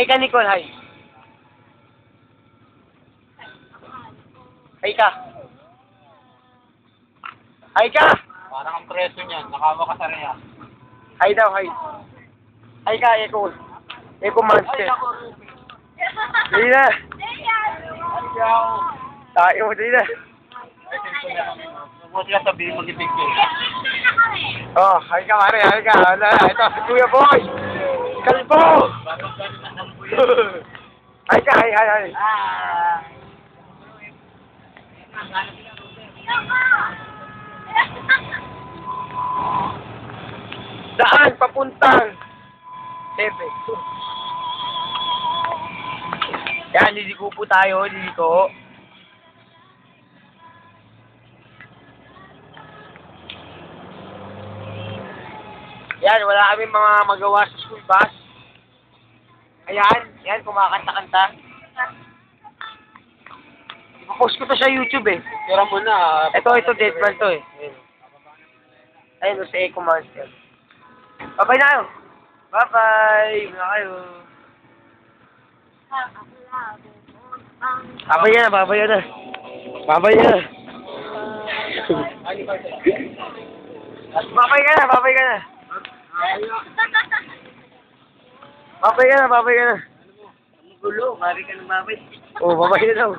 Hi ka, Nicole, hi. Hi ka. Hi ka! Parang ang preso niyan, nakawa ka sa reya. Hi daw, hi. Hi ka, Eko. Eko Monster. Dali na. Tayo, dali na. Huwag ka sabihin mo ibig ko. Oh, hi ka, Mare, hi ka. Wala, ito, si Kuya Boy. Kalbo! Hi ka, hi, hi, hi. Saan? Papuntang? Sebe. Yan, liliko po tayo, liliko. Yan, wala kami mga magawa sa school bus. Ayan, yan, kumakanta-kanta. Ipapost ko to sa YouTube eh. Tira mo na. Ito, Deadman to eh. Ayun, sa Eco Monster. Bye-bye na kayo. Bye-bye. Muna kayo. Babay na, babay na. Babay na. Babay ka na, babay ka na. Babay ka na, babay ka na. Gulo, mari ka ng babay. Oh, babay na daw.